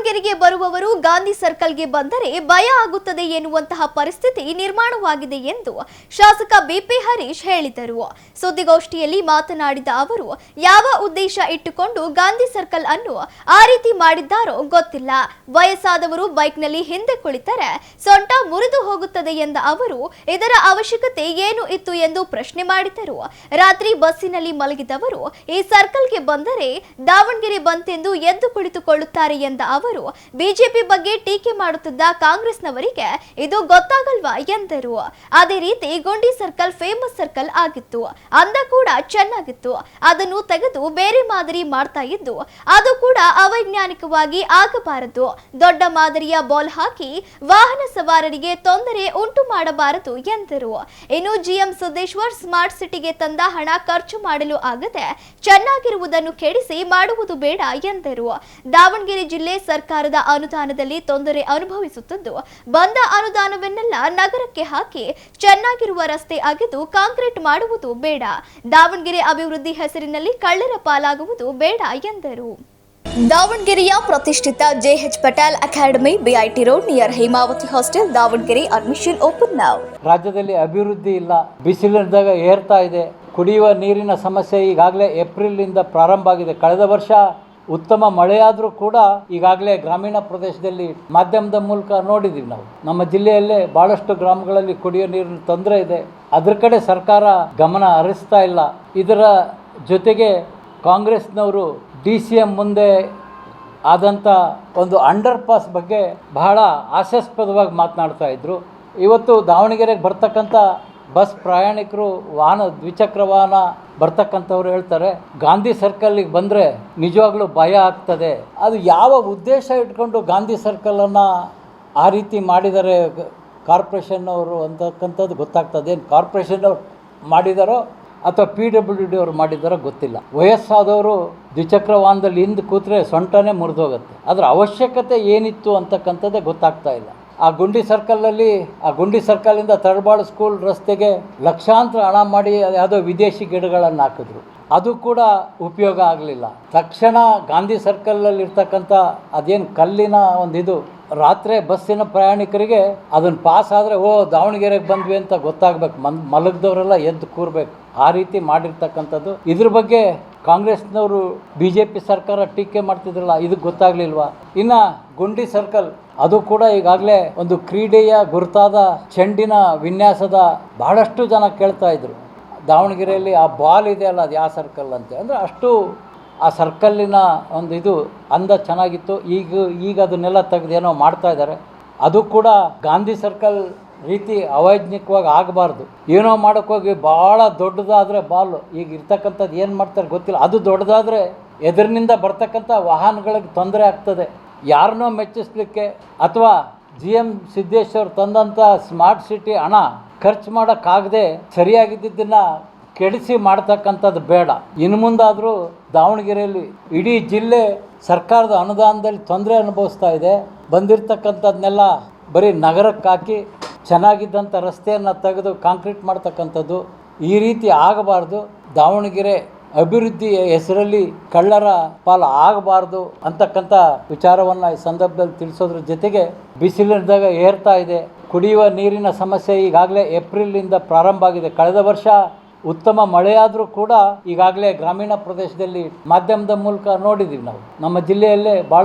ದಾವಣಗೆರೆಗೆ ಬರುವವರು ಗಾಂಧಿ ಸರ್ಕಲ್ಗೆ ಬಂದರೆ ಭಯ ಆಗುತ್ತದೆ ಎನ್ನುವಂತಹ ಪರಿಸ್ಥಿತಿ ನಿರ್ಮಾಣವಾಗಿದೆ ಎಂದು ಶಾಸಕ ಬಿಪಿ ಹರೀಶ್ ಹೇಳಿದರು. ಸುದ್ದಿಗೋಷ್ಠಿಯಲ್ಲಿ ಮಾತನಾಡಿದ ಅವರು, ಯಾವ ಉದ್ದೇಶ ಇಟ್ಟುಕೊಂಡು ಗಾಂಧಿ ಸರ್ಕಲ್ ಅನ್ನು ಆ ರೀತಿ ಮಾಡಿದ್ದಾರೋ ಗೊತ್ತಿಲ್ಲ. ವಯಸ್ಸಾದವರು ಬೈಕ್ನಲ್ಲಿ ಹಿಂದೆ ಕುಳಿತರೆ ಸೊಂಟ ಮುರಿದು ಹೋಗುತ್ತದೆ ಎಂದ ಅವರು, ಇದರ ಅವಶ್ಯಕತೆ ಏನು ಇತ್ತು ಎಂದು ಪ್ರಶ್ನೆ ಮಾಡಿದರು. ರಾತ್ರಿ ಬಸ್ಸಿನಲ್ಲಿ ಮಲಗಿದವರು ಈ ಸರ್ಕಲ್ಗೆ ಬಂದರೆ ದಾವಣಗೆರೆ ಬಂತೆಂದು ಎದ್ದು ಕುಳಿತುಕೊಳ್ಳುತ್ತಾರೆ ಎಂದ ಅವರು, ಬಿಜೆಪಿ ಬಗ್ಗೆ ಟೀಕೆ ಮಾಡುತ್ತಿದ್ದ ಕಾಂಗ್ರೆಸ್ನವರಿಗೆ ಇದು ಗೊತ್ತಾಗಲ್ವಾ ಎಂದರು. ಅದೇ ರೀತಿ ಗುಂಡಿ ಸರ್ಕಲ್ ಫೇಮಸ್ ಸರ್ಕಲ್ ಆಗಿತ್ತು, ಅಂದ ಕೂಡ ಚೆನ್ನಾಗಿತ್ತು. ಅದನ್ನು ತೆಗೆದು ಬೇರೆ ಮಾದರಿ ಮಾಡ್ತಾ ಇದ್ದು ಅದು ಕೂಡ ಅವೈಜ್ಞಾನಿಕವಾಗಿ ಆಗಬಾರದು. ದೊಡ್ಡ ಮಾದರಿಯ ಬಾಲ್ ಹಾಕಿ ವಾಹನ ಸವಾರರಿಗೆ ತೊಂದರೆ ಉಂಟು ಮಾಡಬಾರದು ಎಂದರು. ಇನ್ನು ಜಿಎಂ ಸಿದ್ದೇಶ್ವರ್ ಸ್ಮಾರ್ಟ್ ಸಿಟಿಗೆ ತಂದ ಹಣ ಖರ್ಚು ಮಾಡಲು ಆಗದೆ ಚೆನ್ನಾಗಿರುವುದನ್ನು ಕೆಡಿಸಿ ಮಾಡುವುದು ಬೇಡ ಎಂದರು. ದಾವಣಗೆರೆ ಜಿಲ್ಲೆ ಸರ್ಕಾರದ ಅನುದಾನದಲ್ಲಿ ತೊಂದರೆ ಅನುಭವಿಸುತ್ತಿದ್ದು, ಬಂದ ಅನುದಾನವನ್ನೆಲ್ಲ ನಗರಕ್ಕೆ ಹಾಕಿ ಚೆನ್ನಾಗಿರುವ ರಸ್ತೆ ಅಗೆದು ಕಾಂಕ್ರೀಟ್ ಮಾಡುವುದು ಬೇಡ. ದಾವಣಗೆರೆ ಅಭಿವೃದ್ಧಿ ಹೆಸರಿನಲ್ಲಿ ಕಳ್ಳರ ಪಾಲಾಗುವುದು ಬೇಡ ಎಂದರು. ದಾವಣಗೆರೆಯ ಪ್ರತಿಷ್ಠಿತ JH Patel academy, BIT road near Hemavati hostel, Davangere. Admission open now. ರಾಜ್ಯದಲ್ಲಿ ಅಭಿವೃದ್ಧಿ ಇಲ್ಲ, ಬಿಸಿಲಿದ್ದಾಗ ಏರ್ತಾ ಇದೆ. ಕುಡಿಯುವ ನೀರಿನ ಸಮಸ್ಯೆ ಈಗಾಗಲೇ ಏಪ್ರಿಲಿಂದ ಪ್ರಾರಂಭ ಆಗಿದೆ. ಕಳೆದ ವರ್ಷ ಉತ್ತಮ ಮಳೆಯಾದರೂ ಕೂಡ ಈಗಾಗಲೇ ಗ್ರಾಮೀಣ ಪ್ರದೇಶದಲ್ಲಿ ಮಾಧ್ಯಮದ ಮೂಲಕ ನೋಡಿದ್ದೀವಿ ನಾವು. ನಮ್ಮ ಜಿಲ್ಲೆಯಲ್ಲೇ ಭಾಳಷ್ಟು ಗ್ರಾಮಗಳಲ್ಲಿ ಕುಡಿಯೋ ನೀರಿನ ತೊಂದರೆ ಇದೆ. ಅದರ ಕಡೆ ಸರ್ಕಾರ ಗಮನ ಹರಿಸ್ತಾ ಇಲ್ಲ. ಇದರ ಜೊತೆಗೆ ಕಾಂಗ್ರೆಸ್ನವರು DCM ಮುಂದೆ ಆದಂಥ ಒಂದು ಅಂಡರ್ ಪಾಸ್ ಬಗ್ಗೆ ಬಹಳ ಹಾಸ್ಯಾಸ್ಪದವಾಗಿ ಮಾತನಾಡ್ತಾ ಇದ್ದರು. ಇವತ್ತು ದಾವಣಗೆರೆಗೆ ಬರ್ತಕ್ಕಂಥ ಬಸ್ ಪ್ರಯಾಣಿಕರು, ದ್ವಿಚಕ್ರ ವಾಹನ ಬರ್ತಕ್ಕಂಥವ್ರು ಹೇಳ್ತಾರೆ, ಗಾಂಧಿ ಸರ್ಕಲ್ಲಿಗೆ ಬಂದರೆ ನಿಜವಾಗ್ಲೂ ಭಯ ಆಗ್ತದೆ. ಅದು ಯಾವ ಉದ್ದೇಶ ಇಟ್ಕೊಂಡು ಗಾಂಧಿ ಸರ್ಕಲನ್ನು ಆ ರೀತಿ ಮಾಡಿದ್ದಾರೆ ಕಾರ್ಪೊರೇಷನ್ನವರು ಅಂತಕ್ಕಂಥದ್ದು ಗೊತ್ತಾಗ್ತದೆ. ಏನು ಕಾರ್ಪೊರೇಷನ್ನವ್ರು ಮಾಡಿದಾರೋ ಅಥವಾ PWD ಅವರು ಮಾಡಿದಾರೋ ಗೊತ್ತಿಲ್ಲ. ವಯಸ್ಸಾದವರು ದ್ವಿಚಕ್ರ ವಾಹನದಲ್ಲಿ ಹಿಂದೆ ಕೂತ್ರೆ ಸೊಂಟನೇ ಮುರಿದೋಗುತ್ತೆ. ಅದರ ಅವಶ್ಯಕತೆ ಏನಿತ್ತು ಅಂತಕ್ಕಂಥದ್ದೇ ಗೊತ್ತಾಗ್ತಾ ಇಲ್ಲ. ಆ ಗುಂಡಿ ಸರ್ಕಲಿಂದ ತರಳಬಾಳು ಸ್ಕೂಲ್ ರಸ್ತೆಗೆ ಲಕ್ಷಾಂತರ ಹಣ ಮಾಡಿ ಯಾವುದೋ ವಿದೇಶಿ ಗಿಡಗಳನ್ನು ಹಾಕಿದ್ರು. ಅದು ಕೂಡ ಉಪಯೋಗ ಆಗಲಿಲ್ಲ. ತಕ್ಷಣ ಗಾಂಧಿ ಸರ್ಕಲಲ್ಲಿ ಇರ್ತಕ್ಕಂಥ ಅದೇನು ಕಲ್ಲಿನ ಒಂದು ರಾತ್ರಿ ಬಸ್ಸಿನ ಪ್ರಯಾಣಿಕರಿಗೆ ಅದನ್ನು ಪಾಸ್ ಆದರೆ ದಾವಣಗೆರೆಗೆ ಬಂದ್ವಿ ಅಂತ ಗೊತ್ತಾಗಬೇಕು. ಮಲಗಿದವರೆಲ್ಲ ಎದ್ದು ಕೂರಬೇಕು. ಆ ರೀತಿ ಮಾಡಿರ್ತಕ್ಕಂಥದ್ದು. ಇದ್ರ ಬಗ್ಗೆ ಕಾಂಗ್ರೆಸ್ನವರು BJP ಸರ್ಕಾರ ಟೀಕೆ ಮಾಡ್ತಿದ್ರಲ್ಲ, ಇದಕ್ಕೆ ಗೊತ್ತಾಗಲಿಲ್ವಾ? ಇನ್ನು ಗುಂಡಿ ಸರ್ಕಲ್ ಅದು ಕೂಡ ಈಗಾಗಲೇ ಒಂದು ಕ್ರೀಡೆಯ ಗುರುತಾದ ಚೆಂಡಿನ ವಿನ್ಯಾಸದ ಬಹಳಷ್ಟು ಜನ ಕೇಳ್ತಾ ಇದ್ರು. ದಾವಣಗೆರೆಯಲ್ಲಿ ಆ ಬಾಲ್ ಇದೆಯಲ್ಲ, ಅದು ಯಾವ ಸರ್ಕಲ್ ಅಂತ. ಅಂದರೆ ಅಷ್ಟು ಆ ಸರ್ಕಲ್ಲಿನ ಒಂದು ಅಂದ ಚೆನ್ನಾಗಿತ್ತು. ಈಗ ಅದನ್ನೆಲ್ಲ ತೆಗೆದೇನೋ ಮಾಡ್ತಾ ಇದ್ದಾರೆ. ಅದು ಕೂಡ ಗಾಂಧಿ ಸರ್ಕಲ್ ರೀತಿ ಅವೈಜ್ಞಿಕವಾಗಿ ಆಗಬಾರ್ದು. ಏನೋ ಮಾಡೋಕ್ಕೋಗಿ ಭಾಳ ದೊಡ್ಡದಾದರೆ ಬಾಲು, ಈಗ ಇರ್ತಕ್ಕಂಥದ್ದು ಏನು ಮಾಡ್ತಾರೆ ಗೊತ್ತಿಲ್ಲ. ಅದು ದೊಡ್ಡದಾದರೆ ಎದುರಿನಿಂದ ಬರ್ತಕ್ಕಂಥ ವಾಹನಗಳಿಗೆ ತೊಂದರೆ ಆಗ್ತದೆ. ಯಾರನ್ನೋ ಮೆಚ್ಚಿಸ್ಲಿಕ್ಕೆ ಅಥವಾ GM ಸಿದ್ದೇಶ್ವರ್ ತಂದಂಥ ಸ್ಮಾರ್ಟ್ ಸಿಟಿ ಹಣ ಖರ್ಚು ಮಾಡೋಕ್ಕಾಗದೆ ಸರಿಯಾಗಿದ್ದನ್ನು ಕೆಡಿಸಿ ಮಾಡ್ತಕ್ಕಂಥದ್ದು ಬೇಡ. ಇನ್ನು ಮುಂದಾದರೂ ದಾವಣಗೆರೆಯಲ್ಲಿ ಇಡೀ ಜಿಲ್ಲೆ ಸರ್ಕಾರದ ಅನುದಾನದಲ್ಲಿ ತೊಂದರೆ ಅನುಭವಿಸ್ತಾ ಇದೆ. ಬಂದಿರತಕ್ಕಂಥದ್ದನ್ನೆಲ್ಲ ಬರೀ ನಗರಕ್ಕೆ ಹಾಕಿ ಚೆನ್ನಾಗಿದ್ದಂಥ ರಸ್ತೆಯನ್ನು ತೆಗೆದು ಕಾಂಕ್ರೀಟ್ ಮಾಡ್ತಕ್ಕಂಥದ್ದು ಈ ರೀತಿ ಆಗಬಾರ್ದು. ದಾವಣಗೆರೆ ಅಭಿವೃದ್ಧಿಯ ಹೆಸರಲ್ಲಿ ಕಳ್ಳರ ಪಾಲು ಆಗಬಾರ್ದು ಅಂತಕ್ಕಂಥ ವಿಚಾರವನ್ನು ಈ ಸಂದರ್ಭದಲ್ಲಿ ತಿಳಿಸೋದ್ರ ಜೊತೆಗೆ, ಬಿಸಿಲಿದ್ದಾಗ ಏರ್ತಾ ಇದೆ. ಕುಡಿಯುವ ನೀರಿನ ಸಮಸ್ಯೆ ಈಗಾಗಲೇ ಏಪ್ರಿಲಿಂದ ಪ್ರಾರಂಭ ಆಗಿದೆ. ಕಳೆದ ವರ್ಷ ಉತ್ತಮ ಮಳೆಯಾದರೂ ಕೂಡ ಈಗಾಗಲೇ ಗ್ರಾಮೀಣ ಪ್ರದೇಶದಲ್ಲಿ ಮಾಧ್ಯಮದ ಮೂಲಕ ನೋಡಿದ್ದೀವಿ ನಾವು. ನಮ್ಮ ಜಿಲ್ಲೆಯಲ್ಲೇ ಭಾಳಷ್ಟು